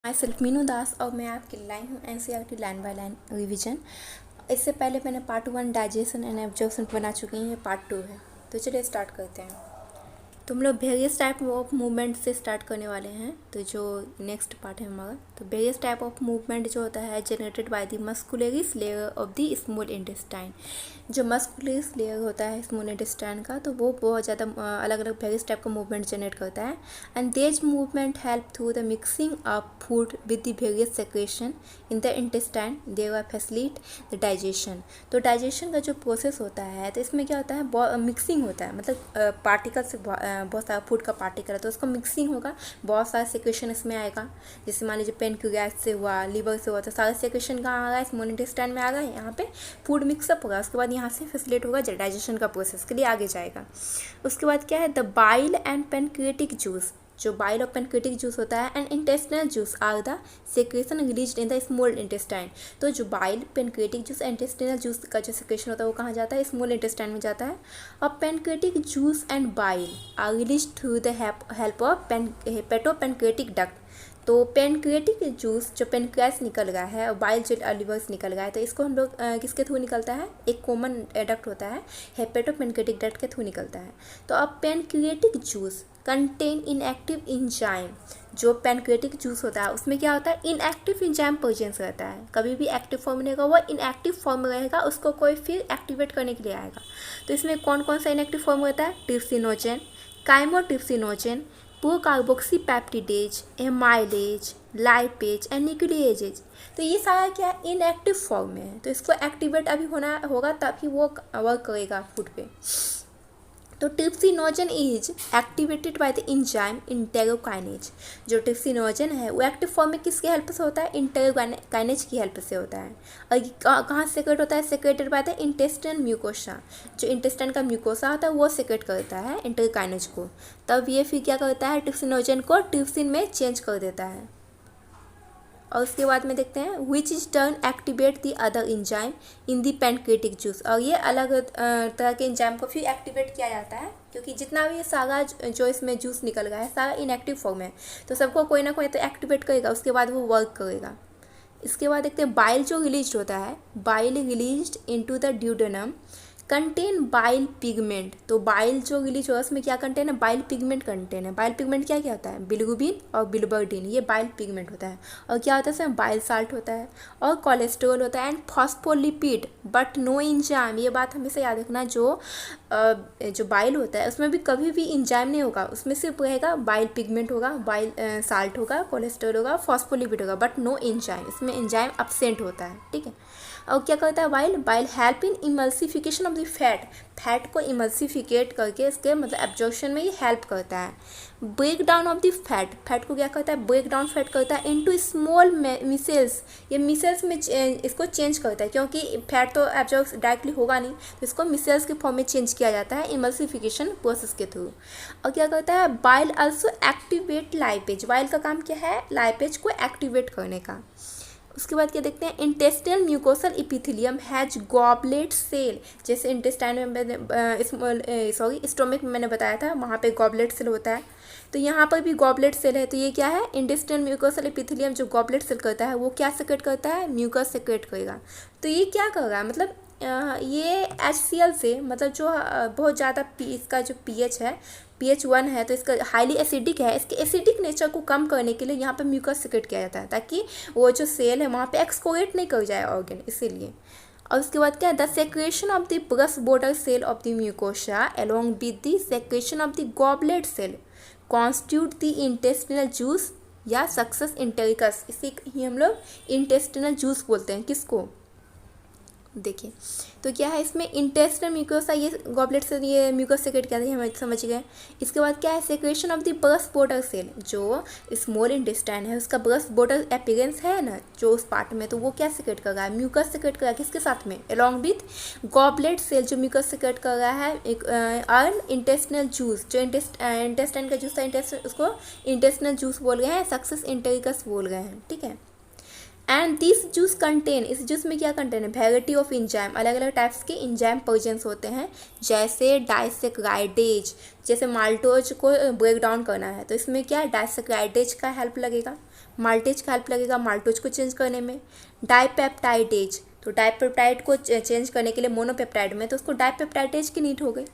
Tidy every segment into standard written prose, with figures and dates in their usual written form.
मैं सेल्फ मीनू दास और मैं आपके लाई हूँ NCERT line by line revision. इससे पहले मैंने पार्ट 1 डाइजेशन एंड एब्जॉर्प्शन बना चुकी हूँ, ये पार्ट 2 है। तो चलिए स्टार्ट करते हैं। तो हम लोग वेरियस टाइप ऑफ मूवमेंट से स्टार्ट करने वाले हैं। तो जो नेक्स्ट पार्ट है हमारा, तो वेरियस टाइप ऑफ मूवमेंट जो होता है generated by the muscularis layer of the small intestine. जो मस्कुलरिस लेयर होता है स्मॉल इंटेस्टाइन का, तो वो बहुत ज़्यादा अलग अलग वेरियस टाइप का मूवमेंट जनरेट करता है। And these movement help through the mixing of food with the various secretion in the intestine there facilitate the digestion. तो डाइजेशन का जो प्रोसेस होता है, तो इसमें क्या होता है, मिक्सिंग होता है, मतलब पार्टिकल से बहुत सारा फूड का पार्टिकल है, तो उसका मिक्सिंग होगा, बहुत सारा सेक्रेशन इसमें आएगा। जैसे मान लीजिए पेनक्रियाज से हुआ, लीवर से हुआ, तो सारा सेक्रेशन कहाँ आ रहा है, स्मॉल इंटेस्टाइन में आ रहा है। यहाँ पे फूड मिक्सअप होगा, उसके बाद यहाँ से फैसिलिट होगा डाइजेशन का प्रोसेस के लिए आगे जाएगा। उसके बाद क्या है, the bile and pancreatic juice. जो बाइल और पेनक्रिएटिक जूस होता है and intestinal juice are the secretion released in the small intestine. तो जो bile, pancreatic juice, intestinal juice का जो सेक्रेशन होता है वो कहाँ जाता है, स्मॉल इंटेस्टाइन में जाता है। और pancreatic juice and bile are released through the help of hepatopancreatic duct. तो पेनक्रिएटिक जूस जो पेनक्रियास निकल रहा है और बाइल जो लिवर से निकल रहा है, तो इसको हम लोग किसके थ्रू निकलता है, एक कॉमन डक्ट होता है, हेपेटोपेनक्रिएटिक डक्ट के थ्रू निकलता है। तो अब pancreatic juice contain inactive enzyme. जो पेनक्रिएटिक जूस होता है उसमें क्या होता है, इनएक्टिव इंजाइम प्रेजेंस रहता है। कभी भी एक्टिव फॉर्म में रहेगा, वो इनएक्टिव फॉर्म में रहेगा, उसको कोई फिर एक्टिवेट करने के लिए आएगा। तो इसमें कौन कौन सा इनएक्टिव फॉर्म रहता है, trypsinogen, chymotrypsinogen, procarboxypeptidase, amylase, lipase and nucleases. तो ये सारा क्या इनएक्टिव फॉर्म में है, तो इसको एक्टिवेट अभी होना होगा तभी वो वर्क करेगा फूड पे। तो trypsinogen is activated by the enzyme enterokinase. जो ट्रिप्सिनोजन है वो एक्टिव फॉर्म में किसके हेल्प से होता है, इंटेरोकाइनेज की हेल्प से होता है। और कहाँ सेक्रेट होता है, secreted by the intestine mucosa. जो इंटेस्टाइन का म्यूकोसा होता है वो सेक्रेट करता है इंटेरोकाइनेज को। तब ये फिर क्या करता है, ट्रिप्सिनोजन को ट्रिप्सिन में चेंज कर देता है। और उसके बाद में देखते हैं which is turn activate the other enzyme in the pancreatic juice. और ये अलग तरह के इंजाइम को फिर एक्टिवेट किया जाता है, क्योंकि जितना भी ये सारा जो इसमें जूस निकल गया है सारा इनएक्टिव फॉर्म है, तो सबको कोई ना कोई तो एक्टिवेट करेगा, उसके बाद वो वर्क करेगा। इसके बाद देखते हैं बाइल जो रिलीज होता है, bile release into the duodenum contain bile pigment. तो बाइल जो रिलीज हो उसमें क्या कंटेन है, बाइल पिगमेंट कंटेन है। बाइल पिगमेंट क्या क्या होता है, बिलिरुबिन और बिलिबर्डिन, ये बाइल पिगमेंट होता है। और क्या होता है इसमें, बाइल साल्ट होता है और कोलेस्ट्रॉल होता है and phospholipid but no enzyme. ये बात हमेशा याद रखना, जो बाइल होता है उसमें भी कभी भी इंजाइम नहीं होगा, उसमें सिर्फ रहेगा बाइल पिगमेंट होगा, बाइल साल्ट होगा, कोलेस्ट्रॉल होगा, फॉस्फोलिपिड होगा, बट नो इंजाइम, इसमें इंजाइम अब्सेंट होता है। ठीक है। और क्या करता है bile, bile help in emulsification of the fat को इमल्सिफिकेट करके इसके मतलब एब्जॉर्प्शन में ये हेल्प करता है। Break down of the fat को क्या करता है, ब्रेक डाउन फैट करता है इनटू स्मॉल मिसेल्स। ये मिसेल्स में इसको चेंज करता है, क्योंकि फैट तो एब्जॉर्ब डायरेक्टली होगा नहीं, तो इसको मिसेल्स के फॉर्म में चेंज किया जाता है इमल्सिफिकेशन प्रोसेस के थ्रू। और क्या करता है bile also activate lipase. Bile का काम क्या है, लाइपेज को एक्टिवेट करने का। उसके बाद क्या देखते हैं, intestinal mucosal epithelium has goblet cell. जैसे इंटेस्टाइन में मैंने स्टोमक में मैंने बताया था, वहाँ पे गॉबलेट सेल होता है, तो यहाँ पर भी गॉबलेट सेल है। तो ये क्या है, इंटेस्टाइनल म्यूकोसल इपिथेलियम जो गॉबलेट सेल करता है वो क्या सेक्रेट करता है, म्यूकस सेक्रेट करेगा। तो ये क्या कर रहा है, मतलब ये HCl से, मतलब जो बहुत ज़्यादा इसका जो pH है, pH 1 है, तो इसका हाईली एसिडिक है, इसके एसिडिक नेचर को कम करने के लिए यहाँ पे म्यूकस सेक्रेट किया जाता है, ताकि वो जो सेल है वहाँ पे एक्सकोरेट नहीं कर जाए ऑर्गेन, इसीलिए। और उसके बाद क्या है, the secretion of the brush border cell of the mucosa along with the secretion of the goblet cell constitute the intestinal juice या सक्सेस इंटेरिकस। इसी ही हम लोग इंटेस्टिनल जूस बोलते हैं, किसको, देखिए। तो क्या है इसमें इंटेस्टिनल म्यूकोसा, ये गॉबलेट से ये म्यूकस सेक्रेट किया था, हम समझ गए। इसके बाद क्या है, secretion of the brush border cell. जो स्मॉल इंटेस्टाइन है उसका ब्रश बॉर्डर अपीयरेंस है ना जो उस पार्ट में, तो वो क्या सेक्रेट कर रहा है, म्यूकस सेक्रेट कर रहा है, किसके साथ में, अलॉन्ग विथ गॉबलेट सेल जो म्यूकस सेक्रेट कर रहा है। एक इंटेस्टिनल जूस, जो इंटेस्टाइन का जूस था, उसको इंटेस्टिनल जूस बोल रहे हैं, सक्सेस इंटेरिकस बोल रहे हैं। ठीक है। एंड दिस जूस कंटेन, इस जूस में क्या कंटेन है, वेराइटी ऑफ इंजाइम, अलग अलग टाइप्स के इंजाइम प्रेजेंस होते हैं, जैसे डाइसेक्राइडेज। जैसे माल्टोज को ब्रेक डाउन करना है तो इसमें क्या डाइसेक्राइडेज का हेल्प लगेगा। माल्टेज का हेल्प लगेगा माल्टोज को चेंज करने में। डाइपेप्टाइडेज, तो डाइपेप्टाइड को चेंज करने के लिए मोनोपेप्टाइड में तो उसको डाइपेप्टाइडेज की नीड हो गई।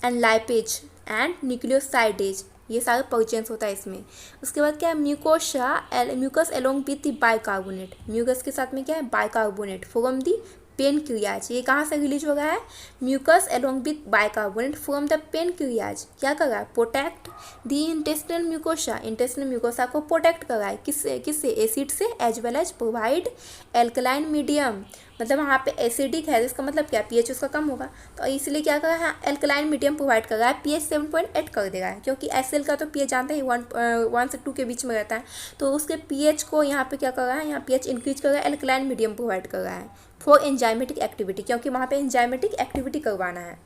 एंड लाइपेज एंड न्यूक्लियोसाइडेज, ये सारा परचेंस होता है इसमें। उसके बाद क्या है, mucus along with the bicarbonate, mucus के साथ में क्या है, बाइकार्बोनेट फ्रॉम दी पेनक्रियाज, ये कहाँ से रिलीज हो रहा है, mucus along with bicarbonate from the pancreas, क्या कर रहा है, protect the intestinal mucosa, intestinal mucosa को प्रोटेक्ट कर रहा है, किससे किससे, एसिड से, as well as provide alkaline medium, मतलब वहाँ पे एसिडिक है इसका मतलब क्या, पीएच उसका कम होगा, तो इसलिए क्या कर रहा है, एल्कलाइन मीडियम प्रोवाइड कर रहा है, पीएच 7.8 कर दे रहा है, क्योंकि एसएल का तो पीएच जानते हैं 1 से 2 के बीच में रहता है, तो उसके पीएच को यहाँ पे क्या कर रहा है, यहाँ पीएच इंक्रीज कर रहा है, एल्कलाइन मीडियम प्रोवाइड कर रहा है फॉर एंजाइमेटिक एक्टिविटी, क्योंकि वहाँ पे एंजाइमेटिक एक्टिविटी करवाना है।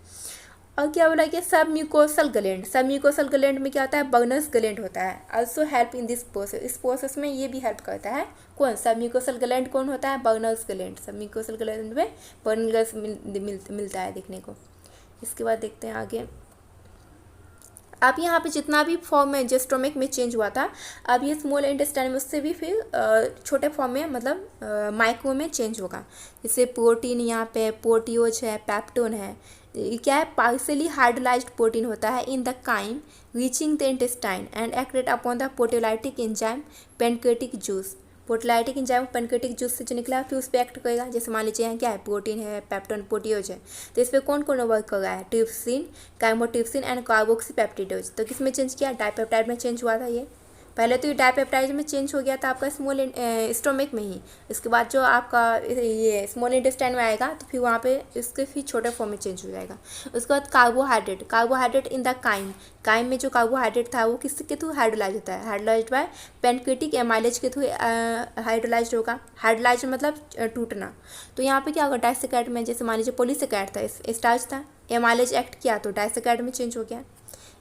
और क्या बोला कि सब म्यूकोसल ग्लैंड, सब म्यूकोसल ग्लैंड में क्या होता है, बर्नर्स ग्लैंड होता है, also help in this process, इस प्रोसेस में ये भी हेल्प करता है। कौन, सब म्यूकोसल ग्लैंड कौन होता है, बर्नर्स ग्लैंड, सब म्यूकोसल ग्लैंड में बर्नर्स मिलता है देखने को। इसके बाद देखते हैं आगे, अब यहाँ पे जितना भी फॉर्म में जो स्टोमक में चेंज हुआ था, अब ये स्मॉल इंटेस्टाइन में उससे भी फिर छोटे फॉर्म में मतलब माइक्रो में चेंज होगा। जैसे प्रोटीन, यहाँ पे प्रोटियोज है, पेप्टोन है, ये क्या है, पार्सली हाइड्रोलाइज्ड प्रोटीन होता है in the chyme reaching the intestine and acted upon the proteolytic enzyme pancreatic juice, proteolytic enzyme pancreatic juice से जो निकला फिर उस पर एक्ट करेगा। जैसे मान लीजिए यहाँ क्या है, प्रोटीन है, पेप्टोन, प्रोटियोज है, तो इस पर कौन कौन वर्क कर रहा है, ट्रिप्सिन, काइमोट्रिप्सिन एंड कार्बोक्सीपेप्टिडोज, तो किस में चेंज किया, डाइपेप्टाइड में चेंज हुआ था ये, पहले तो ये डाइपेप्टाइड में चेंज हो गया था आपका स्मॉल स्टोमक में ही, इसके बाद जो आपका ये स्मॉल इंटेस्टाइन में आएगा तो फिर वहाँ पे इसके फिर छोटे फॉर्म में चेंज हो जाएगा। उसके बाद carbohydrate, carbohydrate in the chyme में जो कार्बोहाइड्रेट था वो किसके थ्रू हाइड्रोलाइज होता है, हाइड्रोलाइज बाय पेनक्रेटिक एमाइलेज के थ्रू हाइड्रोलाइज होगा, हाइड्रोलाइज मतलब टूटना। तो यहाँ पे क्या होगा, डाइसेकेट में जैसे मान लीजिए पॉलीसेकेट था, स्टार्च था, एमाइलेज एक्ट किया तो डाइसेकेट में चेंज हो गया।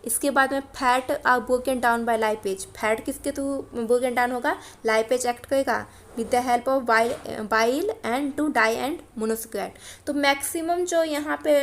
इसके बाद में fat are broken down by lipase, fat किसके थ्रू ब्रोकन डाउन होगा, लाइपेज एक्ट करेगा with the help of bile and to di and monosaccharide. तो मैक्सिमम जो यहाँ पे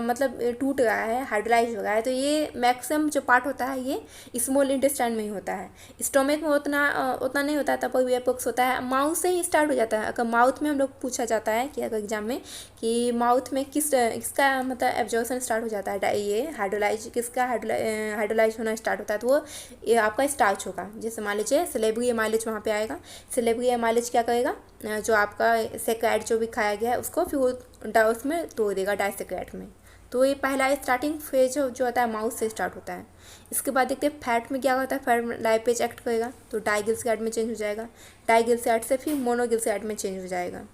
मतलब टूट रहा है, हाइड्रोलाइज हो रहा है, तो ये मैक्सिमम जो पार्ट होता है ये स्मॉल इंटेस्टाइन में ही होता है, स्टोमक में उतना नहीं होता है, तब भी अपोक्स होता है, माउथ से ही स्टार्ट हो जाता है। अगर माउथ में हम लोग पूछा जाता है कि अगर एग्जाम में कि माउथ में किसका मतलब एब्जॉर्प्शन स्टार्ट हो जाता है, ये हाइड्रोलाइज किसका हाइड्रोलाइज होना स्टार्ट होता है, तो वो ये आपका स्टार्च होगा। जैसे मान लीजिए सिलेबरी एमाइलेज वहाँ पे आएगा, सिलेबरी एमाइलेज क्या करेगा, जो आपका सेक्राइड जो भी खाया गया है उसको फिर वो उसमें तोड़ देगा डाइसेक्राइड में। तो ये पहला स्टार्टिंग फेज जो होता है माउथ से स्टार्ट होता है। इसके बाद देखते हैं फैट में क्या होता है, फैट लाइपेज एक्ट करेगा तो डाइगिलसाइड में चेंज हो जाएगा, डाइगिलसाइड से फिर मोनोगिलसाइड में चेंज हो जाएगा।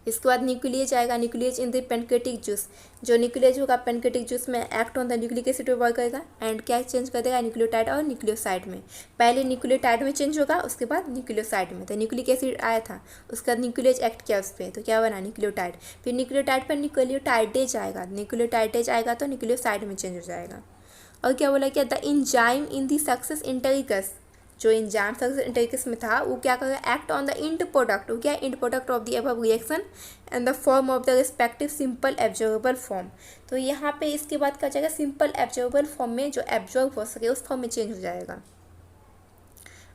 इसके बाद न्यूक्लियस आएगा, nucleus in the pancreatic juice, जो न्यूक्लियस होगा पेनक्रेटिक जूस में act on the nucleic acid पे वर्क करेगा एंड क्या चेंज कर देगा, न्यूक्लियोटाइड और न्यूक्लियोसाइड में। पहले न्यूक्लियोटाइड में चेंज होगा, उसके बाद न्यूक्लियोसाइड में। तो न्यूक्लिक एसिड आया था, उसके बाद न्यूक्लियस एक्ट किया उस पर, तो क्या बना न्यूक्लियोटाइड, फिर न्यूक्लियोटाइड पर न्यूक्लियोटाइडेज आएगा, न्यूक्लियोटाइडेज आएगा तो न्यूक्लियोसाइड में चेंज हो जाएगा। और क्या बोला क्या, the enzyme in the succus entericus, जो एंजाइम सक्सेस इंटेरिकस में था वो क्या करेगा, act on the end product, वो क्या end product of the above reaction and the form of the respective simple absorbable form. तो यहाँ पे इसके बाद क्या जाएगा, सिंपल एब्जॉर्बेबल फॉर्म में जो एब्जॉर्ब हो सके उस फॉर्म में चेंज हो जाएगा।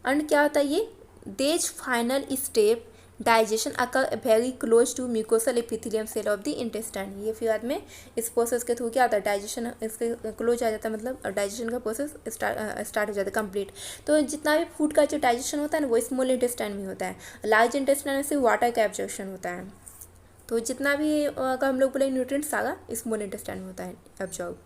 एंड क्या होता है ये, these final step digestion occur very close to mucosal epithelium cell of the intestine, ये फिर बाद में इस प्रोसेस के थ्रू क्या होता है, डाइजेशन इसके क्लोज आ जाता है, मतलब डाइजेशन का प्रोसेस स्टार्ट हो जाता है कंप्लीट। तो जितना भी फूड का जो डाइजेशन होता है ना वो स्मॉल इंटेस्टाइन में होता है, लार्ज इंटेस्टाइन में सिर्फ वाटर का एब्जॉर्प्शन होता है। तो जितना भी अगर हम लोग बोले न्यूट्रिएंट्स सारा स्मॉल इंटेस्टाइन में होता है एब्जॉर्ब।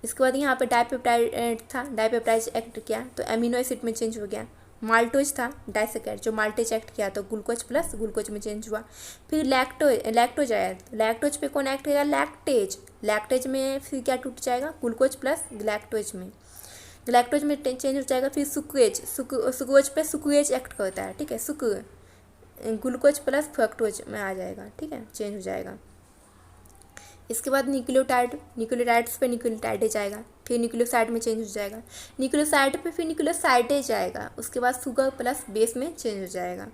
इसके बाद यहाँ पे डाइपेप्टाइड था, डाइपेप्टाइड एक्ट किया तो एमिनो एसिड में चेंज हो गया। माल्टोज था डाइसेकेट, जो माल्टेज एक्ट किया तो ग्लूकोज प्लस ग्लूकोज में चेंज हुआ। फिर लैक्टोज आया, लैक्टोज पे कौन एक्ट करेगा, लैक्टेज, लैक्टेज में फिर क्या टूट जाएगा, ग्लूकोज प्लस लैक्टोज में, लैक्टोज में चेंज हो जाएगा। फिर सुक्रोज पे सुक्रेज एक्ट करता है, ठीक है, ग्लूकोज प्लस फ्रक्टोज में आ जाएगा, ठीक है, चेंज हो जाएगा। इसके बाद न्यूक्लियोटाइड्स पे न्यूक्लियोटाइडेज आएगा, फिर न्यूक्लियोसाइड में चेंज हो जाएगा, न्यूक्लियोसाइड पे फिर न्यूक्लियोसाइडेज आएगा, उसके बाद शुगर प्लस बेस में चेंज हो जाएगा।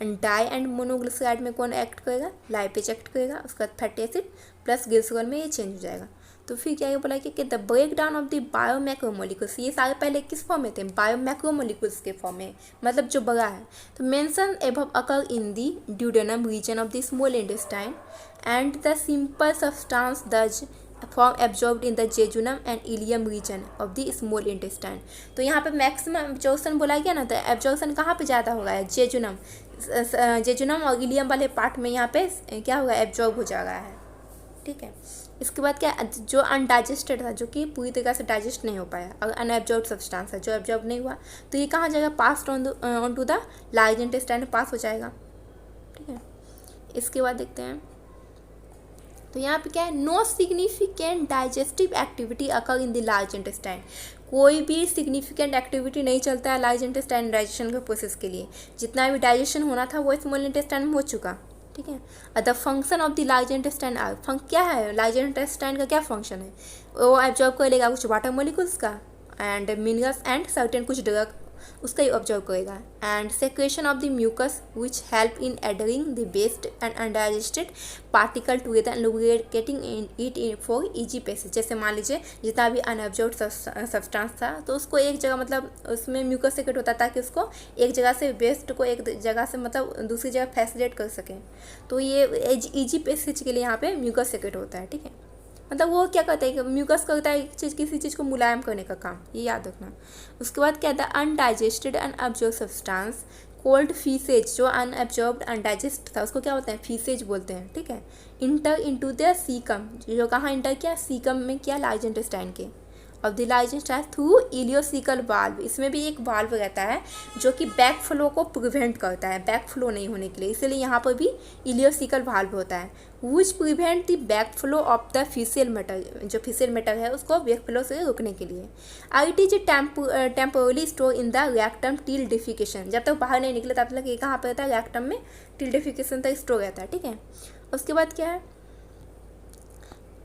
एंड डाई एंड मोनोग्लिसराइड में कौन एक्ट करेगा, लाइपेज एक्ट करेगा, उसके बाद फैटी एसिड प्लस ग्लिसरॉल में ये चेंज हो जाएगा। तो फिर क्या बोला कि the break down of the biomacromolecules, ये सारे पहले किस फॉर्म में थे, बायोमैक्रोमोलिक्यूल्स के फॉर्म में, मतलब जो बड़ा है। तो mention above occur in the duodenum region of the small intestine and the simple substance thus form absorbed in the jejunum and ileum region of the small intestine. तो यहाँ पे मैक्सिमम एब्जॉर्प्शन बोला गया ना, तो एब्जॉर्प्शन कहाँ पे ज़्यादा होगा है, जेजुनम और इलियम वाले पार्ट में यहाँ पे क्या होगा, एब्जॉर्ब हो जा रहा है। ठीक है, इसके बाद क्या, जो अनडाइजेस्टेड था, जो कि पूरी तरीके से डाइजेस्ट नहीं हो पाया, और अनएब्जॉर्ब सब्सटेंस है जो एब्जॉर्ब नहीं हुआ, तो ये कहाँ जाएगा, pass on to the large intestine में पास हो जाएगा। ठीक है, इसके बाद देखते हैं, तो यहाँ पे क्या है, no significant digestive activity occur in the large intestine, कोई भी सिग्निफिकेंट एक्टिविटी नहीं चलता है लार्ज इंटेस्टाइन डाइजेशन के प्रोसेस के लिए, जितना भी डाइजेशन होना था वो स्मॉल इंटेस्टाइन में हो चुका। ठीक है, the function of the large intestine are, क्या है लार्ज इंटेस्टाइन का, क्या फंक्शन है, वो एब्जॉर्ब कर लेगा कुछ वाटर मोलिकुल्स का एंड मिनरल्स एंड सर्टेन कुछ ड्रग, उसका ही ऑब्जर्व करेगा, and secretion of the mucus which help in adhering the waste and undigested particle together and lubricating it for easy passage. जैसे मान लीजिए जितना भी अनऑब्जर्व्ड सब्सटेंस था, तो उसको एक जगह, मतलब उसमें म्यूकस सेक्रेट होता है ताकि उसको एक जगह से वेस्ट को एक जगह से मतलब दूसरी जगह फैसिलेट कर सकें। तो ये इजी पैसेज के लिए यहाँ पे म्यूकस सेक्रेट होता है। ठीक है, मतलब वो क्या करता है कि म्यूकस करता है किसी चीज़ को मुलायम करने का काम, ये याद रखना। उसके बाद क्या था, undigested unabsorbed substance cold faeces, जो अनअब्जॉर्ब्ड अनडाइजेस्ट था उसको क्या बोलते हैं, फीसेज बोलते हैं। ठीक है, इंटर इनटू द सीकम, जो कहाँ इंटर किया, सीकम में किया, लार्ज इंटेस्टाइन के of the large intestine through ileocaecal valve, इसमें भी एक वाल्व रहता है जो कि बैक फ्लो को प्रिवेंट करता है, बैक फ्लो नहीं होने के लिए, इसलिए यहाँ पर भी इलियोसिकल वाल्व होता है, which prevent the back flow of the fiscal matter, जो फिशियल मैटर है उसको बैक फ्लो से रोकने के लिए। It is temporarily store in the rectum till defecation, जब तक बाहर नहीं निकले तब तक ये कहाँ पर रहता है, रेक्टम में टिल डिफिकेशन तक स्टोर रहता है। ठीक है, उसके बाद क्या है,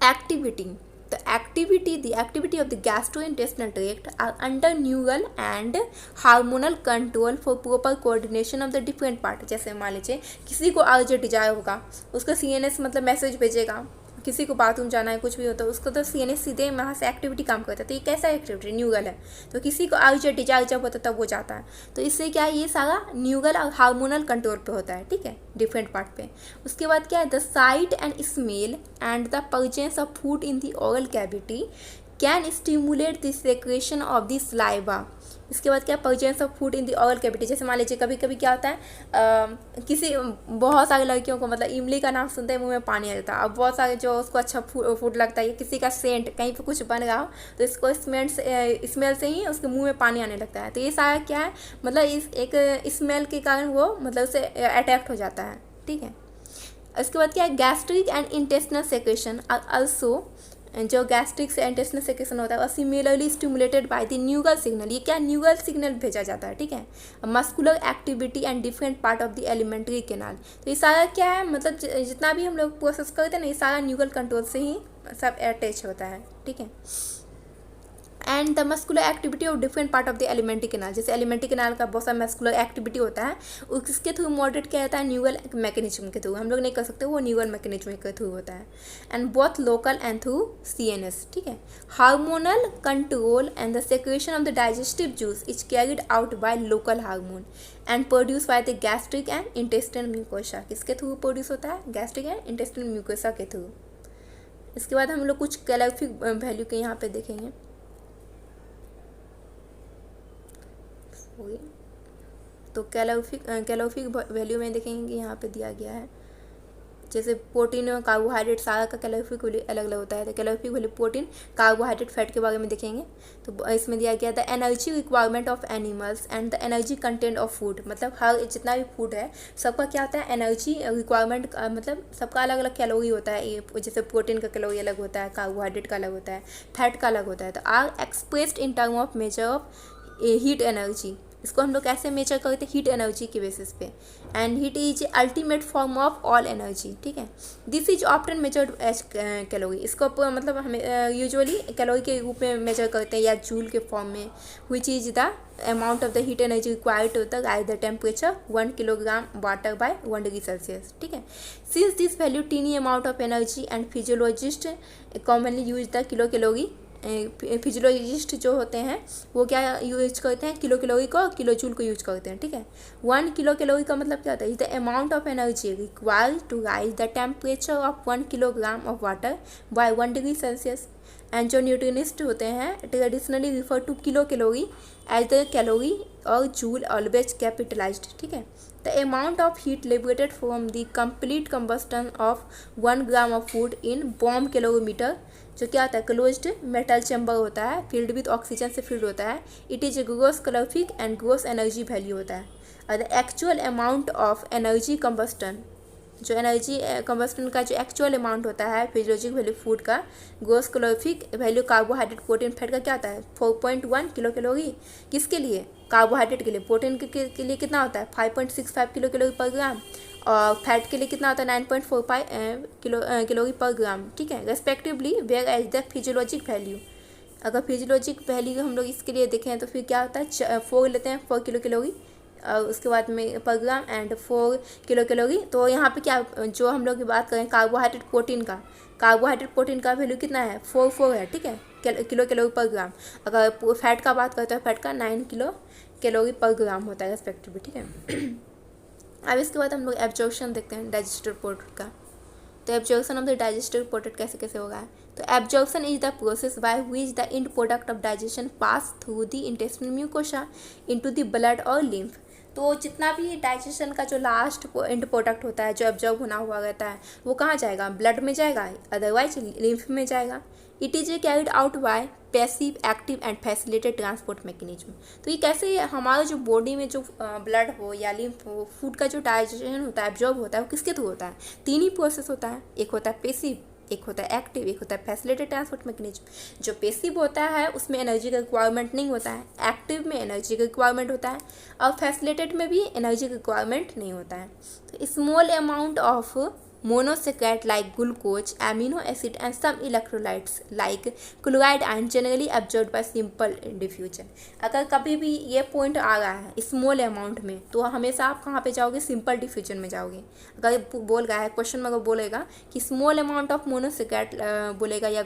activity, the activity of the gastrointestinal tract are under neural and hormonal control for proper coordination of the different part। जैसे मान लीजिए किसी को अर्जेंट डिजायर होगा, उसका सीएनएस मतलब मैसेज भेजेगा, किसी को बाथरूम जाना है, कुछ भी होता है उसको, तो सीएनएस सीधे वहाँ से एक्टिविटी काम करता है। तो ये कैसा एक्टिविटी, न्यूरल है, तो किसी को अर्जेंट डिजायर जब होता है तब वो जाता है, तो इससे क्या है, ये सारा न्यूरल और हार्मोनल कंट्रोल पे होता है। ठीक है, डिफरेंट पार्ट पे। उसके बाद क्या है, the site and smell and the presence of food in the oral cavity can stimulate the secretion of the saliva. इसके बाद क्या, presence of food in the oral cavity, जैसे मान लीजिए कभी कभी क्या होता है, किसी बहुत सारी लड़कियों को मतलब इमली का नाम सुनते ही मुंह में पानी आ जाता है। अब बहुत सारे जो उसको अच्छा फूड लगता है, किसी का सेंट कहीं पे कुछ बन रहा हो तो इसको स्मेल से ही उसके मुंह में पानी आने लगता है। तो ये सारा क्या है, मतलब इस एक स्मेल के कारण वो मतलब उसे अटैक्ट हो जाता है। ठीक है, इसके बाद क्या है, gastric and intestinal secretion are also, जो गैस्ट्रिक से इंटेस्टिनल सेक्रेशन होता है और similarly stimulated by the neural signal, ये क्या, न्यूरल सिग्नल भेजा जाता है। ठीक है, muscular activity and different part of the alimentary canal. तो ये सारा क्या है, मतलब जितना भी हम लोग प्रोसेस करते हैं ना, ये सारा न्यूरल कंट्रोल से ही सब अटैच होता है। ठीक है, and the muscular activity of different part of the alimentary canal, जैसे एलिमेंट्री कैनाल का बहुत सारा मस्कुलर एक्टिविटी होता है, उसके थ्रू मॉडरेट क्या होता है, न्यूरल मैकेनिज्म के थ्रू, हम लोग नहीं कर सकते, वो न्यूरल मैकेनिज्म के थ्रू होता है, and both local and through CNS. ठीक है, hormonal control and the secretion of the digestive juice is carried out by local hormone and produce by the gastric and intestinal mucosa, किसके through produce होता है, gastric and intestinal mucosa के through. इसके बाद हम लोग कुछ कैलोरिफिक वैल्यू के यहाँ पे देखेंगे। तो कैलोरिफिक वैल्यू में देखेंगे कि यहाँ पे दिया गया है, जैसे प्रोटीन और कार्बोहाइड्रेट सारा का कैलोरिफिक वैल्यू अलग अलग होता है। तो calorific value protein, carbohydrate, fat के बारे में देखेंगे। तो इसमें दिया गया the energy requirement of animals and the energy content of food, मतलब हर जितना भी फूड है सबका क्या होता है, एनर्जी रिक्वायरमेंट, मतलब सबका अलग अलग कैलोरी होता है। ये जैसे प्रोटीन का कैलोरी अलग होता है, कार्बोहाइड्रेट का अलग होता है, फैट का अलग होता है। तो are expressed in term of measure of heat energy, इसको हम लोग कैसे मेजर करते हैं, हीट एनर्जी के बेसिस पे। And heat is ultimate form of all energy, ठीक है। This is often measured as calorie, इसको मतलब हमें यूजुअली कैलोरी के रूप में मेजर करते हैं या जूल के फॉर्म में, which is the amount of the heat energy required to the rise the temperature 1 kilogram water by 1 degree Celsius, ठीक है। Since this value teeny amount of energy and physiologists commonly use the kilo calorie, physiologist जो होते हैं वो क्या use करते हैं, kilo calorie को, किलो जूल को यूज करते हैं, ठीक है। 1 किलो कैलोरी का मतलब क्या होता है, is the amount of energy required to raise the temperature of 1 kilogram of water by 1 degree Celsius. And जो न्यूट्रिनिस्ट होते हैं traditionally refer to kilo calorie as the calorie और जूल ऑलवेज कैपिटलाइज्ड, ठीक है। The amount of heat liberated from the complete combustion of 1 gram of food in bomb calorimeter, जो क्या होता है क्लोज्ड मेटल चैम्बर होता है, फिल्ड विद ऑक्सीजन से फिल्ड होता है। It is gross calorific and gross energy value होता है। और the actual amount of energy combustion, जो एनर्जी कंबस्टन का जो एक्चुअल अमाउंट होता है फिजियोलॉजिक वैल्यू फूड का, gross calorific value carbohydrate protein fat का क्या होता है 4.1 किलो कैलोरी। किसके लिए, कार्बोहाइड्रेट के लिए। प्रोटीन के लिए कितना होता है 5.65 किलो कैलोरी पर ग्राम, और फैट के लिए कितना होता है 9.45 कैलोरी पर ग्राम, ठीक है, respectively. Where as the physiologic value, अगर फिजियोलॉजिक वैल्यू हम लोग इसके लिए देखें तो फिर क्या होता है 4 लेते हैं 4 किलो कैलोरी, और उसके बाद में पर ग्राम एंड 4 किलो कैलोरी। तो यहाँ पे क्या, जो हम लोग की बात करें कार्बोहाइड्रेट प्रोटीन का, कार्बोहाइड्रेट प्रोटीन का वैल्यू कितना है 4 है, ठीक है, किलो कैलोरी पर ग्राम। अगर फैट का बात करते हैं फैट का 9 किलो कैलोरी पर ग्राम होता है रेस्पेक्टिवली, ठीक है। अब इसके बाद हम लोग एब्जॉर्प्शन देखते हैं डाइजेस्टिव प्रोडक्ट का। तो absorption of the digestive product कैसे कैसे होगा है, तो absorption is the process by which the end product of digestion pass through the intestinal mucosa into the blood और लिम्फ। तो जितना भी डाइजेशन का जो लास्ट एंड प्रोडक्ट होता है जो एब्जॉर्ब होना हुआ रहता है वो कहाँ जाएगा, ब्लड में जाएगा, अदरवाइज लिम्फ में जाएगा। It is carried out bye passive active and facilitated transport mechanism. तो ये कैसे हमारा जो बॉडी में जो ब्लड हो या लिम्फ हो, फूड का जो डाइजेशन होता है एब्जॉर्ब होता है वो किसके थ्रू होता है, 3 ही प्रोसेस होता है, एक होता है पैसिव, एक होता है एक्टिव, एक होता है फैसिलिटेड ट्रांसपोर्ट मैकेनिज्म। जो पैसिव होता है उसमें एनर्जी का रिक्वायरमेंट नहीं होता है, एक्टिव में एनर्जी का रिक्वायरमेंट होता है, और फैसिलिटेड में भी एनर्जी का रिक्वायरमेंट नहीं होता है। तो small amount of monosaccharide like glucose, amino acid and some electrolytes like chloride ion generally absorbed by simple diffusion। अगर कभी भी ये पॉइंट आ रहा है स्मॉल अमाउंट में तो हमेशा आप कहाँ पे जाओगे, सिंपल डिफ्यूजन में जाओगे। अगर बोल रहा है क्वेश्चन में, अगर बोलेगा कि स्मॉल अमाउंट ऑफ मोनोसेक्राइड बोलेगा या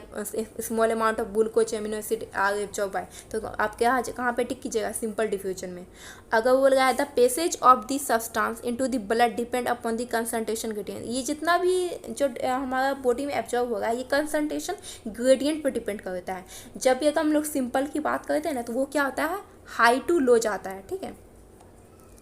small amount of glucose amino acid are absorb by, तो आप कहाँ पे टिक कीजिएगा, सिंपल डिफ्यूजन में। अगर बोल रहा है the passage of the substance into the blood depend upon the concentration gradient, ये जितना भी जो हमारा बॉडी में एब्जॉर्ब होगा ये कंसंट्रेशन ग्रेडियंट पर डिपेंड करता है। जब भी अगर हम लोग सिंपल की बात करते हैं ना तो वो क्या होता है हाई टू लो जाता है, ठीक है,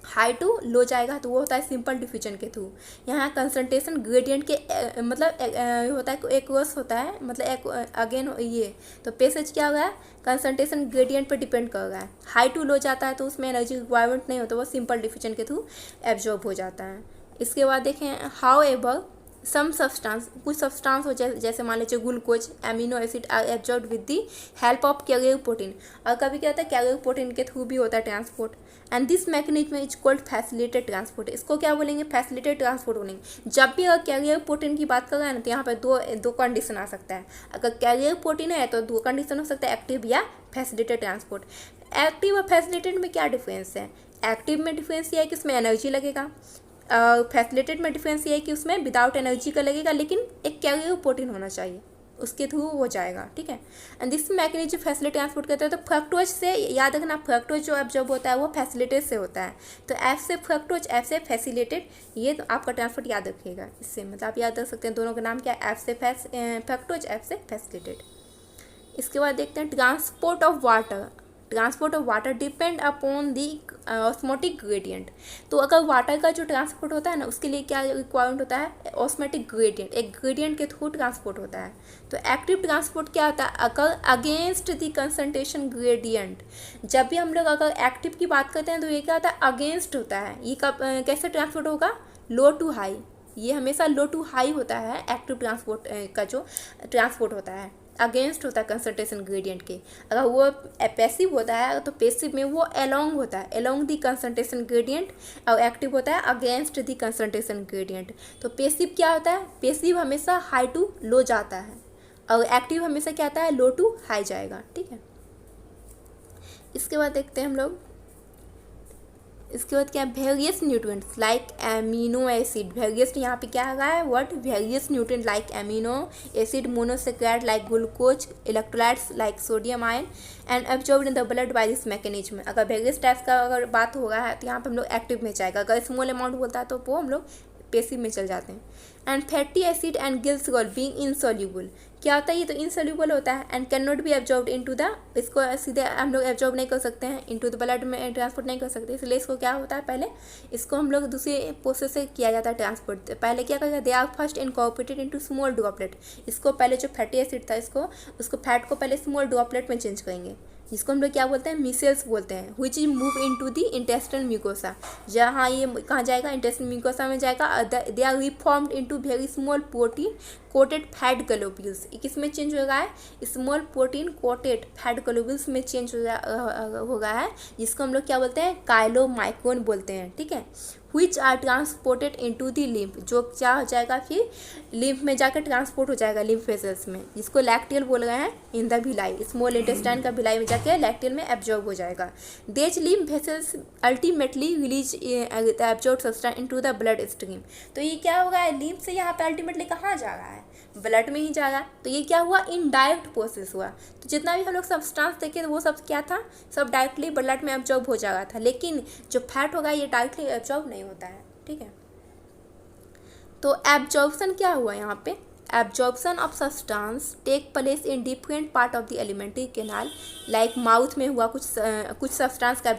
हाई टू लो जाएगा तो वो होता है सिंपल डिफ्यूजन के थ्रू। यहाँ कंसंट्रेशन ग्रेडियंट के मतलब होता है एक वर्स होता है, मतलब एक अगेन ये तो पैसेज क्या होगा, कंसंट्रेशन ग्रेडियंट पर डिपेंड कर रहा है। हाई टू लो जाता है तो उसमें एनर्जी रिक्वायरमेंट नहीं होता, वो सिंपल डिफ्यूजन के थ्रू एब्जॉर्ब हो जाता है। इसके बाद देखें हाउ एवर सम सब्सटेंस, कुछ सब्सटेंस हो जैसे मान लीजिए glucose amino acid are absorb with the help of carrier protein, और कभी क्या होता है कैरियर प्रोटीन के थ्रू भी होता है transport. And this mechanism is called facilitated transport, इसको क्या बोलेंगे, फैसिलिटेड ट्रांसपोर्ट बोलेंगे। जब भी अगर कैरियर प्रोटीन की बात कर रहे हैं ना तो यहाँ पर दो कंडीशन आ सकता है। अगर कैरियर प्रोटीन है तो 2 कंडीशन हो सकता है, एक्टिव या फैसिलिटेड ट्रांसपोर्ट। एक्टिव और फैसिलिटेड में क्या डिफरेंस है, एक्टिव में डिफरेंस ये है कि उसमें एनर्जी लगेगा, फैसिलिटेड में डिफरेंस ये है कि उसमें विदाउट एनर्जी का लगेगा लेकिन एक कैरियर प्रोटीन होना चाहिए, उसके थ्रू हो जाएगा, ठीक है। And this mechanism facility transport करते हैं। तो फ्रक्टोज से याद रखना, फ्रक्टोज जो एब्जॉर्ब होता है वो फैसिलिटेड से होता है, तो एफ से फ्रक्टोज, एफ से फैसिलिटेड, ये तो आपका ट्रांसपोर्ट याद रखिएगा। इससे मतलब आप याद रख सकते हैं दोनों का नाम क्या है, एफ से फ्रक्टोज, एफ से फैसिलिटेड। इसके बाद देखते हैं transport of water. Transport of water depend upon the osmotic gradient. तो अगर वाटर का जो ट्रांसपोर्ट होता है ना उसके लिए क्या रिक्वायरमेंट होता है, ऑस्मोटिक ग्रेडियंट, एक ग्रेडियंट के थ्रू ट्रांसपोर्ट होता है। तो एक्टिव ट्रांसपोर्ट क्या होता है, अगर अगेंस्ट दी कंसंट्रेशन ग्रेडियंट। जब भी हम लोग अगर एक्टिव की बात करते हैं तो ये क्या होता है, अगेंस्ट होता है। ये कब कैसे ट्रांसपोर्ट होगा, लो टू हाई, ये हमेशा लो टू हाई होता है एक्टिव ट्रांसपोर्ट का जो ट्रांसपोर्ट होता है। अगेंस्ट होता है कंसंट्रेशन ग्रेडियंट के। अगर वो पैसिव होता है तो पैसिव में वो अलोंग होता है, अलोंग दी कंसंट्रेशन ग्रेडियंट, और एक्टिव होता है अगेंस्ट दी कंसंट्रेशन ग्रेडियंट। तो पैसिव क्या होता है, पैसिव हमेशा हाई टू लो जाता है, और एक्टिव हमेशा क्या आता है, लो टू हाई जाएगा। ठीक है, इसके बाद देखते हैं हम लोग, इसके बाद क्या है, various nutrients like amino acid. Various यहाँ पे क्या आ रहा है word, various nutrient like amino acid, monosaccharide like glucose, electrolytes like sodium ion and absorbed in the blood by this mechanism. अगर वेरियस टाइप्स का अगर बात हो रहा है तो यहाँ पे हम लोग एक्टिव में जाएगा, अगर स्मॉल अमाउंट बोलता है तो वो हम लोग पैसिव में चल जाते हैं। And fatty acid and glycerol being insoluble, क्या होता है, ये तो इनसॉल्यूबल होता है। And can not be absorbed into the, इसको सीधे हम लोग एब्जॉर्ब नहीं कर सकते हैं, इनटू द ब्लड में ट्रांसपोर्ट नहीं कर सकते, इसलिए इसको क्या होता है, पहले इसको हम लोग दूसरे प्रोसेस से किया जाता है ट्रांसपोर्ट। पहले क्या करेगा, they are first incorporated into small droplet. इसको पहले जो फैटी एसिड था उसको फैट को पहले स्मॉल ड्रॉपलेट में चेंज करेंगे, जिसको हम लोग क्या बोलते हैं, मिसेल्स बोलते हैं, which is move into the intestinal mucosa. जहाँ ये कहाँ जाएगा, इंटेस्टाइनल म्यूकोसा में जाएगा। They are reformed into very small protein coated fat globules. किस में चेंज हो रहा है, small protein coated fat globules में चेंज हो रहा है, जिसको हम लोग क्या बोलते हैं, काइलोमाइक्रोन बोलते हैं। ठीक है, which are transported into the lymph, जो क्या हो जाएगा, फिर लिम्फ में जाकर ट्रांसपोर्ट हो जाएगा लिम्फ वेसल्स में, जिसको लैक्टियल बोल रहे हैं, in the Bhilai, small intestine का भिलाई में जाके लैक्टियल में एब्जॉर्ब हो जाएगा। देज lymph vessels ultimately release absorb substance into the blood stream. तो ये क्या होगा, लिम्फ से यहाँ पे अल्टीमेटली कहाँ जा रहा है, ब्लड में ही जाएगा। तो ये क्या हुआ, इनडायरेक्ट प्रोसेस हुआ। तो जितना भी हम लोग सब्सटेंस देखे वो सब क्या था, सब डायरेक्टली ब्लड में एब्जॉर्ब हो जा रहा था, लेकिन जो फैट होगा ये डायरेक्टली एब्जॉर्ब नहीं होता है। ठीक है, तो एब्जॉर्प्शन क्या हुआ यहाँ पे, absorption of substance take place in different part of the alimentary canal, like mouth में हुआ कुछ सब्सटेंस का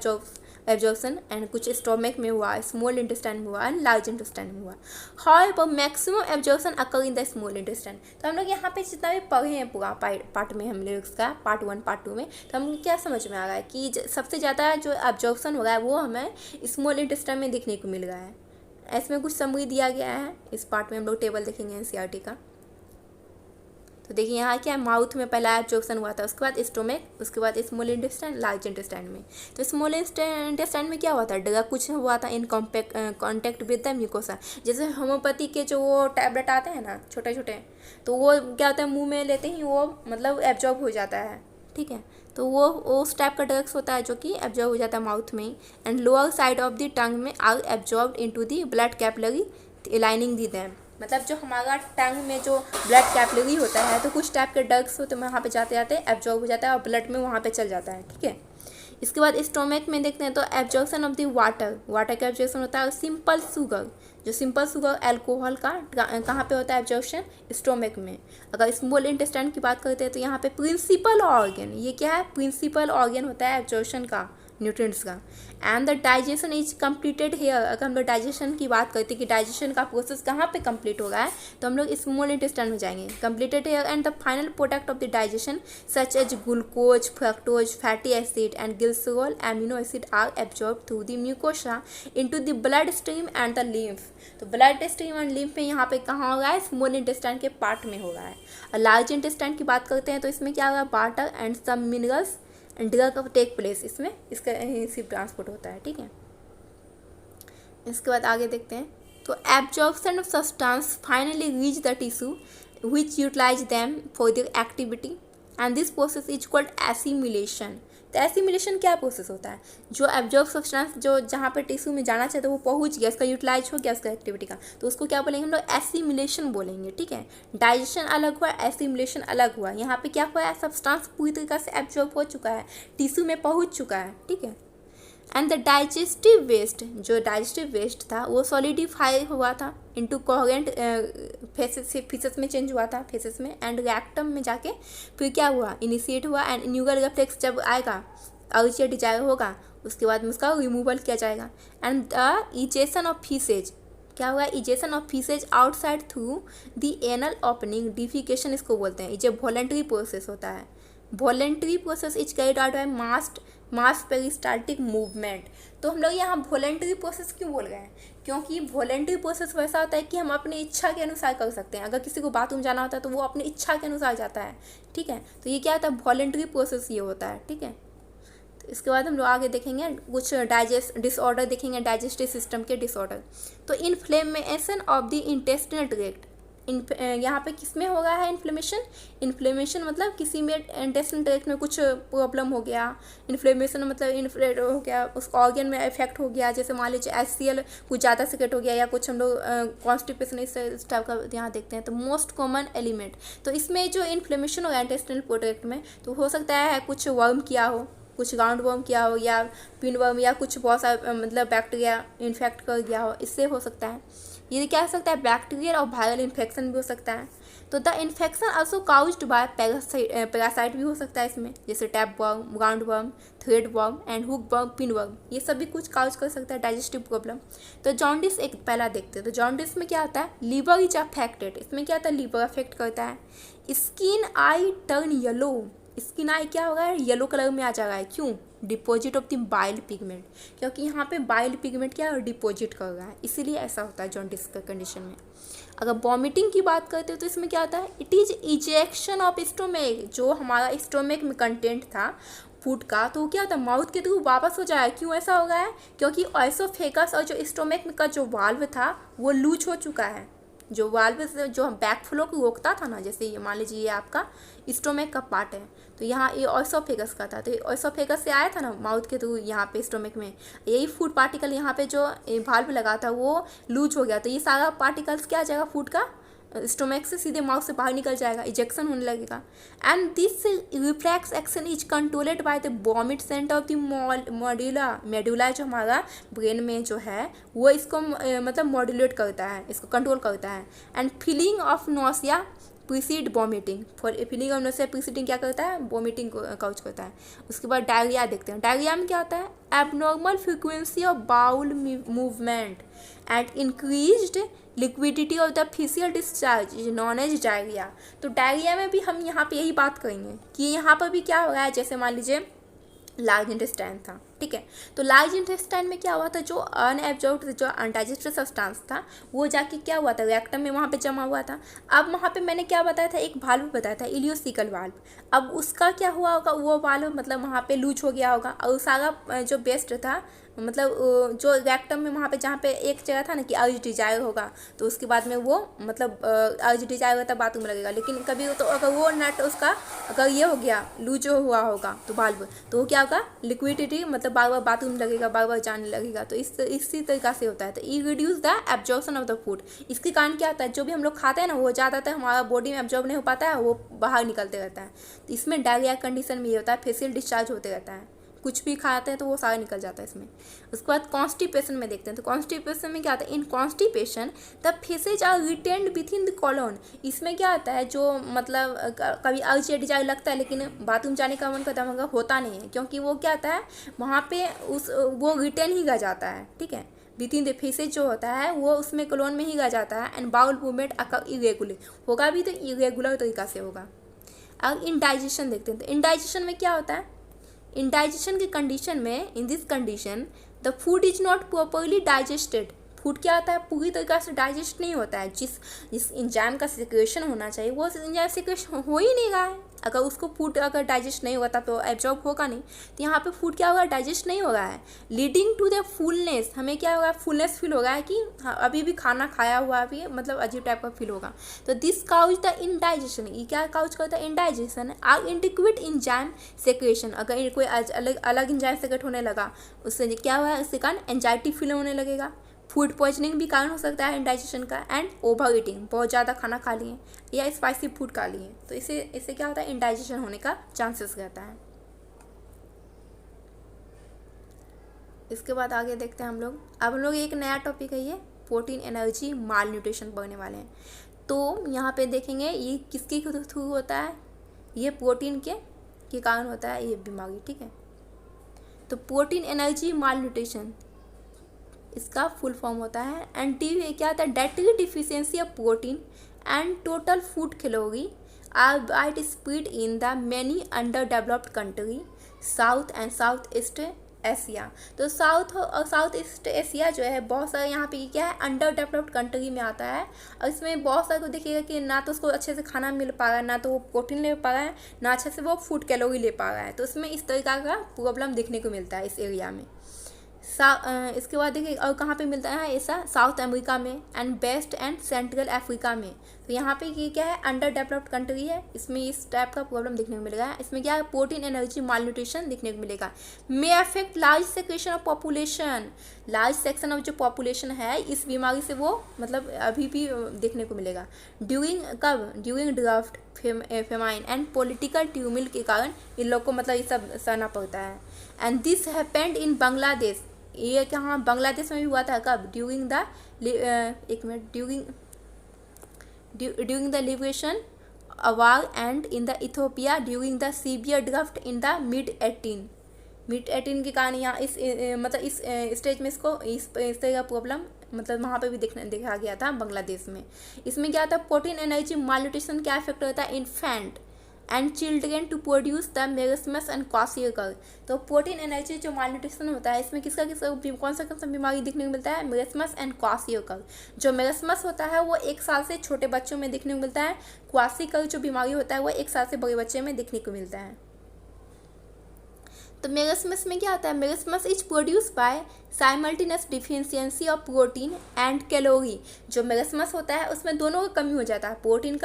एब्जॉर्प्शन, एंड कुछ स्टोमक में हुआ, स्मॉल इंटेस्टाइन में हुआ, एंड लार्ज इंटेस्टाइन में हुआ। However maximum absorption occur in the small intestine. तो हम लोग यहाँ पे जितना भी पढ़े हैं पूरा पार्ट में, हम लोग इसका पार्ट 1 पार्ट 2 में, तो हम क्या समझ में आ रहा है कि सबसे ज़्यादा जो एब्जॉर्प्शन हो रहा है वो हमें स्मॉल इंटेस्टाइन में देखने को मिल रहा है। इसमें कुछ समरी दिया गया है, इस पार्ट में हम लोग टेबल देखेंगे एनसीईआरटी का। तो देखिए यहाँ क्या है, माउथ में पहला एब्जॉर्प्शन हुआ था, उसके बाद स्टोमक, उसके बाद स्मॉल इंटेस्टाइन, लार्ज इंटेस्टाइन में। तो स्मॉल इंटेस्टाइन में क्या हुआ था, ड्रग कुछ हुआ था in contact with the mucosa. जैसे होम्योपैथी के जो वो टैबलेट आते हैं ना छोटे छोटे, तो वो क्या होता है, मुंह में लेते ही वो मतलब एब्जॉर्ब हो जाता है। ठीक है, तो वो उस टाइप का ड्रग्स होता है जो कि एब्जॉर्ब हो जाता है माउथ में। And lower side of the tongue में are absorb into the blood capillary lining the them. मतलब जो हमारा टंग में जो ब्लड कैपिलरी होता है, तो कुछ टाइप के ड्रग्स होते हैं वहाँ पे जाते जाते एब्जॉर्ब हो जाता है और ब्लड में वहाँ पे चल जाता है। ठीक है, इसके बाद स्टोमक में देखते हैं तो एब्जॉर्प्शन ऑफ द वाटर का एब्जॉर्प्शन होता है। सिंपल शुगर, जो सिंपल शुगर एल्कोहल का कहाँ पे होता है एब्जॉर्प्शन, स्टोमक में। अगर स्मॉल इंटेस्टाइन की बात करते हैं तो यहाँ पे प्रिंसिपल ऑर्गन, ये क्या है, प्रिंसिपल ऑर्गन होता है एब्जॉर्प्शन का न्यूट्रिएंट्स का। And the digestion is completed here. अगर हम लोग डाइजेशन की बात करते हैं कि डाइजेशन का प्रोसेस कहाँ पे कंप्लीट हो रहा है, तो हम लोग स्मॉल इंटेस्टाइन में जाएंगे। Completed here and the final product of the digestion such as glucose, fructose, fatty acid and glycerol, amino acid are absorb through the mucosa into the blood stream and the lymph. तो blood stream and lymph में यहाँ पे कहाँ हो रहा है, small intestine के part में हो रहा है। और लार्ज इंटेस्टाइन की बात करते हैं तो इसमें क्या होगा, water and some minerals drug of take place, इसमें इसका सिर्फ ट्रांसपोर्ट होता है। ठीक है, इसके बाद आगे देखते हैं तो absorption of substance finally reach the tissue which utilize them for their activity and this process is called assimilation. तो एसिमिलेशन क्या प्रोसेस होता है, जो एब्जॉर्ब सब्सटेंस जो जहाँ पे टिश्यू में जाना चाहिए तो वो पहुँच गया, उसका यूटिलाइज हो गया उसका एक्टिविटी का, तो उसको क्या बोलेंगे हम लोग, एसिमिलेशन बोलेंगे। ठीक है, डाइजेशन अलग हुआ, एसिमिलेशन अलग हुआ। यहाँ पे क्या हुआ है, सब्सटेंस पूरी तरीके से एब्जॉर्ब हो चुका है, टिश्यू में पहुँच चुका है। ठीक है, एंड द डाइजेस्टिव वेस्ट, जो डाइजेस्टिव वेस्ट था वो सॉलिडिफाई हुआ था इनटू कोहेरेंट फेसेस में चेंज हुआ था, फेसेस में, एंड रेक्टम में जाके फिर क्या हुआ, इनिशिएट हुआ। एंड न्यूगल रिफ्लेक्स जब आएगा, अर्जिया डिजायर होगा, उसके बाद में उसका रिमूवल किया जाएगा। And the egestion of faeces, क्या हुआ, egestion of faeces outside through the anal opening, defecation इसको बोलते हैं। ये वॉलेंट्री प्रोसेस होता है। Voluntary process is carried out by mast mass peristaltic movement. तो हम लोग यहाँ वॉलेंट्री प्रोसेस क्यों बोल रहे हैं, क्योंकि वॉलेंट्री प्रोसेस वैसा होता है कि हम अपनी इच्छा के अनुसार कर सकते हैं। अगर किसी को बाथरूम जाना होता है तो वो अपनी इच्छा के अनुसार जाता है, ठीक है। तो ये क्या होता है, वॉलेंट्री प्रोसेस ये होता है, ठीक है। तो इसके बाद हम लोग आगे देखेंगे कुछ डिसऑर्डर देखेंगे, डाइजेस्टिव सिस्टम के डिसऑर्डर। तो inflammation of the intestinal tract, यहाँ पे किस में हो रहा है इन्फ्लेमेशन, इन्फ्लेमेशन मतलब किसी में इंटेस्टिनल ट्रैक्ट में कुछ प्रॉब्लम हो गया, इन्फ्लेमेशन मतलब इन्फ्लेट हो गया, उस ऑर्गन में इफेक्ट हो गया, जैसे मान लीजिए HCl कुछ ज़्यादा सिक्रेट हो गया, या कुछ हम लोग कॉन्स्टिपेशन इस टाइप का यहाँ देखते हैं। तो मोस्ट कॉमन एलिमेंट, तो इसमें जो इन्फ्लेमेशन हो गया इंटेस्टिनल ट्रैक्ट में, तो हो सकता है कुछ वर्म किया हो, कुछ राउंड वर्म किया हो, या पिन वर्म, या कुछ बहुत सारा मतलब बैक्टीरिया इन्फेक्ट कर गया हो, इससे हो सकता है। ये क्या हो सकता है, बैक्टीरियल और वायरल इन्फेक्शन भी हो सकता है। तो the infection also caused bye parasite भी हो सकता है इसमें, जैसे tap worm, round worm, thread worm and hook worm, pin worm, ये सब भी कुछ काउज कर सकता है डाइजेस्टिव प्रॉब्लम। तो जॉन्डिस एक पहला देखते हैं। तो जॉन्डिस में क्या होता है, लीवर इज अफेक्टेड, इसमें क्या होता है, लीवर अफेक्ट करता है। Skin eye turn yellow, skin eye क्या होगा, येलो कलर में आ जाएगा, क्यों, deposit of the bile pigment, क्योंकि यहाँ पे बाइल पिगमेंट क्या डिपॉजिट कर रहा है, इसीलिए ऐसा होता है जॉन्डिस का कंडीशन में। अगर वॉमिटिंग की बात करते हो तो इसमें क्या होता है, it is ejection of stomach, जो हमारा स्टोमेक में कंटेंट था फूड का, तो क्या होता है माउथ के थ्रू वापस हो जाए। क्यों ऐसा हो गया है, क्योंकि एसोफेगस और जो स्टोमेक का जो वाल्व था वो लूज हो चुका है। जो वाल्व जो बैक फ्लो को रोकता था ना, जैसे ये मान लीजिए ये आपका स्टोमेक का पार्ट है, तो यहाँ ये एसोफेगस का था, तो एसोफेगस से आया था ना माउथ के थ्रू यहाँ पे स्टोमेक में, यही फूड पार्टिकल यहाँ पे जो वाल्व लगा था वो लूज हो गया, तो ये सारा पार्टिकल्स क्या आ जाएगा फूड का स्टोमेक से सीधे माउथ से बाहर निकल जाएगा, इजेक्शन होने लगेगा। And this reflex action is controlled by the vomit centre of the medulla जो हमारा ब्रेन में जो है वो इसको मतलब मॉड्यूलेट करता है, इसको कंट्रोल करता है। And feeling of nausea preceded vomiting, for feeling of nausea preceding क्या करता है, वॉमिटिंग को काउज करता है। उसके बाद डायरिया देखते हैं। डायरिया में क्या होता है, abnormal frequency of bowel movement and increased liquidity of the faecal discharge is known as diarrhoea. तो डायरिया में भी हम यहाँ पे यही बात करेंगे कि यहाँ पर भी क्या हो रहा है, जैसे मान लीजिए लार्ज इंटेस्टाइन था, ठीक है, तो लार्ज इंटेस्टाइन में क्या हुआ था, जो अनएब्जॉर्ब्ड जो अनडाइजेस्टेड सब्सटेंस था वो जाके क्या हुआ था, रेक्टम में वहाँ पे जमा हुआ था। अब वहाँ पे मैंने क्या बताया था, एक वाल्व बताया था, इलियोसिकल वाल्व। अब उसका क्या हुआ होगा, वो वाल्व मतलब वहाँ पे लूज हो गया होगा, और सारा जो बेस्ट था मतलब जो रेक्टम में वहाँ पे जहाँ पे एक जगह था ना कि अर्ज डिजायर होगा, तो उसके बाद में वो मतलब अर्ज डिजायर होता बाथरूम लगेगा, लेकिन कभी तो अगर वो नट उसका अगर ये हो गया लूज हुआ होगा तो वाल्व, तो वो क्या होगा, लिक्विडिटी मतलब बार बार बाथरूम लगेगा, बार बार जाने लगेगा। तो इसी तरीका से होता है। तो ई reduce the absorption of the food, इसके कारण क्या होता है, जो भी हम लोग खाते हैं ना वो ज़्यादातर हमारा बॉडी में एब्जॉर्ब नहीं हो पाता है, वो बाहर निकलते रहता है। तो इसमें डायरिया कंडीशन में ये होता है, फेशियल डिस्चार्ज होते रहता है, कुछ भी खाते हैं तो वो सारा निकल जाता है इसमें। उसके बाद कॉन्स्टिपेशन में देखते हैं। तो कॉन्स्टिपेशन में क्या होता है, in constipation the faeces are retained within the colon. इसमें क्या होता है, जो मतलब कभी अर्ज या डिजायर लगता है लेकिन बाथरूम जाने का मन करता है मगर होता नहीं है, क्योंकि वो क्या होता है वहाँ पे वो रिटेन ही रह जाता है, ठीक है, विथ इन द फेसेज जो होता है वो उसमें कॉलोन में ही रह जाता है। And bowel movement occur irregular होगा भी, तो इरेगुलर तरीका से होगा। अब इंडाइजेशन देखते हैं। तो इंडाइजेशन में क्या होता है, इंडाइजेशन के कंडीशन में, in this condition the food is not properly digested. Food क्या होता है, पूरी तरीके से डाइजेस्ट नहीं होता है। जिस इंजाइम का सिक्रेशन होना चाहिए वो इंजाइम सिक्रेशन हो ही नहीं रहा है। अगर उसको फूड अगर डाइजेस्ट नहीं होता तो एब्जॉर्ब होगा नहीं। तो यहाँ पे फूड क्या होगा, डाइजेस्ट नहीं हो रहा है, लीडिंग टू द फुलनेस। हमें क्या होगा, फुलनेस फील हो रहा है कि हाँ, अभी भी खाना खाया हुआ भी मतलब अजीब टाइप का फील होगा। तो दिस काउज द इंडाइजेशन, ये क्या काउज करता है, इंडाइजेशन। आर इंडिक्विट इंजाइम सेक्रेशन, अगर कोई अलग इंजाइम सेक्रेट होने लगा उससे क्या हुआ है, उसके कारण एंजाइटी फील होने लगेगा। फूड पॉइजनिंग भी कारण हो सकता है इंडाइजेशन का। एंड ओवर ईटिंग, बहुत ज़्यादा खाना खा लिए या स्पाइसी फूड खा लिए तो इससे क्या होता है, इंडाइजेशन होने का चांसेस रहता है। इसके बाद आगे देखते हैं हम लोग। अब हम लोग एक नया टॉपिक है, ये प्रोटीन एनर्जी माल न्यूट्रिशन पढ़ने वाले हैं। तो यहाँ पे देखेंगे ये किसके थ्रू होता है, ये प्रोटीन के कारण होता है ये बीमारी, ठीक है। तो प्रोटीन एनर्जी माल न्यूट्रिशन इसका फुल फॉर्म होता है क्या होता है, dietary deficiency of protein and total food calorie are widespread in the many underdeveloped country South and South East Asia. तो साउथ और साउथ ईस्ट एशिया जो है बहुत सारे यहाँ पे क्या है अंडर डेवलप्ड कंट्री में आता है। और इसमें बहुत सारे को देखिएगा कि ना तो उसको अच्छे से खाना मिल पा रहा है, ना तो वो प्रोटीन ले पा रहा है, ना अच्छे से वो फूड कैलोरी ले पा रहा है। तो इसमें इस तरीका का प्रॉब्लम देखने को मिलता है इस एरिया में। इसके बाद देखिए और कहाँ पे मिलता है ऐसा, साउथ अमेरिका में and West and Central Africa में। तो यहाँ पे ये क्या है अंडर डेवलप्ड कंट्री है, इसमें इस टाइप का प्रॉब्लम देखने को मिलेगा। इसमें क्या है प्रोटीन एनर्जी मालन्यूट्रिशन देखने को मिलेगा। May affect large section of population, large section of जो पॉपुलेशन है इस बीमारी से वो मतलब अभी भी देखने को मिलेगा। ड्यूरिंग कब, during drought famine and political tumult के कारण इन लोग को मतलब ये सब सहना पड़ता है। And this happened in Bangladesh, ये कहाँ बांग्लादेश में भी हुआ था कब, ड्यूरिंग द एक minute during the liberation war and in the Ethiopia during the severe draft in the mid 18 के कारण यहाँ इस मतलब इस स्टेज में इसको इस तरह का प्रॉब्लम मतलब वहाँ पे भी देखा गया था बांग्लादेश में। इसमें क्या था प्रोटीन एनर्जी मालन्यूट्रिशन क्या इफेक्ट होता है infant and children to produce the marasmus and kwashiorkor. तो प्रोटीन एनर्जी जो मालन्यूट्रिशन होता है इसमें किसका कौन सा बीमारी देखने को मिलता है, मेरेस्मस एंड क्वासियकर। जो मेरेस्मस होता है वो 1 साल से छोटे बच्चों में देखने को मिलता है, क्वासियकर जो बीमारी होता है वो 1 साल से बड़े बच्चे में देखने को मिलता है। तो मेरेस्मस में क्या होता है, marasmus is produce by simultaneous deficiency of protein and calorie. जो मेरेस्मस होता है उसमें दोनों का कमी हो जाता है, प्रोटीन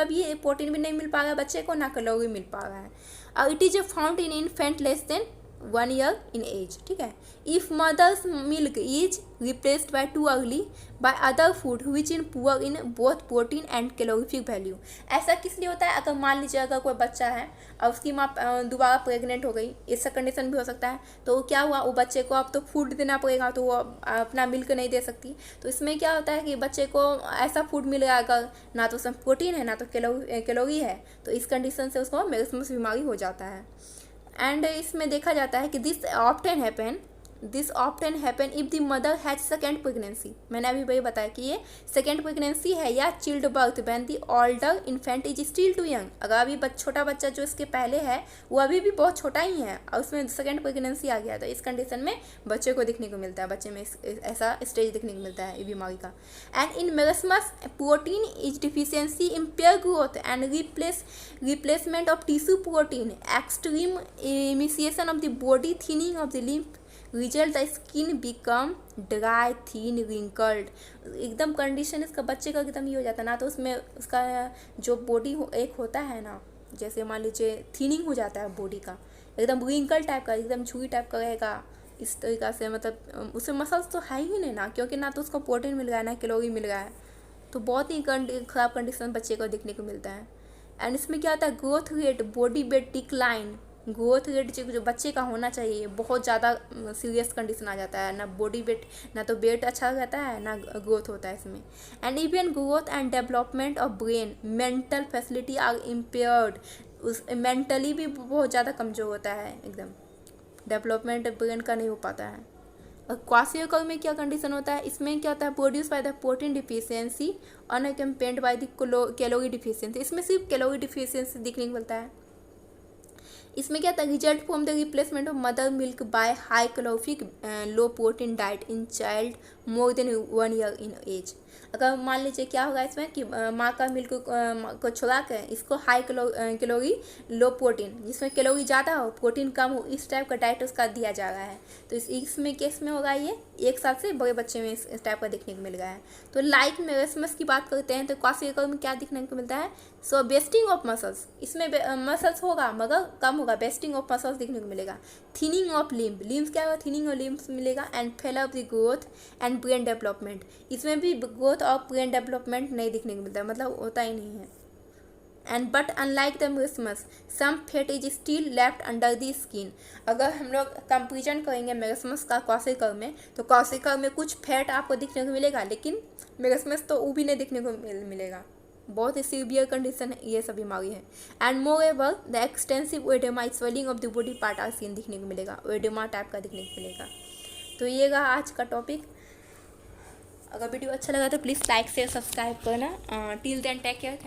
भी नहीं मिल पा रहा है बच्चे को, ना कैलोरी मिल पा रहा है। और it is found in infant less than 1 year in age, ठीक है। If mother's milk is replaced by too early by other food which in poor in both protein and calorific value. ऐसा किस लिए होता है, अगर मान लीजिए अगर कोई बच्चा है और उसकी माँ दोबारा प्रेग्नेंट हो गई, ऐसा कंडीशन भी हो सकता है, तो क्या हुआ वो बच्चे को अब तो फूड देना पड़ेगा, तो वो अपना मिल्क नहीं दे सकती। तो इसमें क्या होता है कि बच्चे को ऐसा फूड मिल रहा है अगर ना तो उसमें प्रोटीन है ना तो कैलोरी है, तो इस कंडीशन से उसको मेरेस्मस बीमारी हो जाता है। एंड इसमें देखा जाता है कि this often happen if the mother has second pregnancy. मैंने अभी वही बताया कि ये सेकेंड प्रेगनेंसी है या child birth when the older infant is still too young. अगर अभी छोटा बच्चा जो इसके पहले है वो अभी भी बहुत छोटा ही है और उसमें सेकेंड प्रेगनेंसी आ गया, तो इस कंडीशन में बच्चे को देखने को मिलता है, बच्चे में ऐसा स्टेज देखने को मिलता है बीमारी का। And in marasmus protein is deficiency impair growth and replacement of tissue protein, extreme emaciation of the body, thinning of the limb, result the skin become dry thin wrinkled. एकदम कंडीशन इसका बच्चे का एकदम ये हो जाता है, ना तो उसमें उसका जो बॉडी एक होता है ना, जैसे मान लीजिए थिनिंग हो जाता है बॉडी का, एकदम रिंकल टाइप का, एकदम झुगी टाइप का रहेगा इस तरीक़ा से, मतलब उसमें मसल्स तो है ही नहीं ना, क्योंकि ना तो उसको प्रोटीन मिल रहा है ना कैलोरी मिल रहा है, तो बहुत ही ख़राब कंडीशन बच्चे को देखने को मिलता है। एंड इसमें क्या होता है growth rate, body weight decline, growth rate जो बच्चे का होना चाहिए बहुत ज़्यादा सीरियस कंडीशन आ जाता है, ना बॉडी वेट ना तो वेट अच्छा रहता है ना ग्रोथ होता है इसमें। And even growth and development of brain, mental facility are impaired, उस मेंटली भी बहुत ज़्यादा कमज़ोर होता है, एकदम डेवलपमेंट ब्रेन का नहीं हो पाता है। और क्वासियोकर में क्या कंडीशन होता है, इसमें क्या होता है produce by the protein deficiency uncompensated by the calorie deficiency. इसमें सिर्फ कैलोरी डिफिशियंसी देखने को मिलता है। इसमें क्या था result from the replacement of mother milk by high calorific low protein diet in child more than 1 year in age. अगर मान लीजिए क्या होगा इसमें कि माँ का मिल्क को छुड़ा कर इसको हाई कैलोरी लो प्रोटीन, जिसमें कैलोरी ज़्यादा हो प्रोटीन कम हो, इस टाइप का डाइट उसका दिया जा रहा है। तो इसमें केस में होगा ये 1 साल से बड़े बच्चे में इस टाइप का देखने को मिल रहा है। तो लाइक मेरेस्मस की बात करते हैं तो क्वासियोकर में क्या देखने को मिलता है, सो बेस्टिंग ऑफ मसल्स, इसमें मसल्स होगा मगर कम होगा, बेस्टिंग ऑफ मसल्स देखने को मिलेगा। थिनिंग ऑफ लिम्फ क्या होगा, थिनिंग ऑफ लिम्फ मिलेगा। And fell off the growth and brain development, इसमें भी ग्रोथ और ब्रेन डेवलपमेंट नहीं देखने को मिलता है, मतलब होता ही नहीं है। And but unlike the marasmus some fat is still left under the skin. अगर हम लोग कंपेरिजन करेंगे मेरेस्मस का क्वासियोकर में, तो क्वासियोकर में कुछ फैट आपको दिखने को मिलेगा, लेकिन मेरेस्मस तो वो भी नहीं देखने को मिलेगा। बहुत ही सीवियर कंडीशन है ये सब बीमारी है। And moreover the extensive oedema swelling of the body part are seen देखने को मिलेगा, ओएडेमा टाइप का देखने को मिलेगा। तो ये रहा आज का टॉपिक। अगर वीडियो अच्छा लगा तो प्लीज़ लाइक शेयर सब्सक्राइब करना। Till then take care.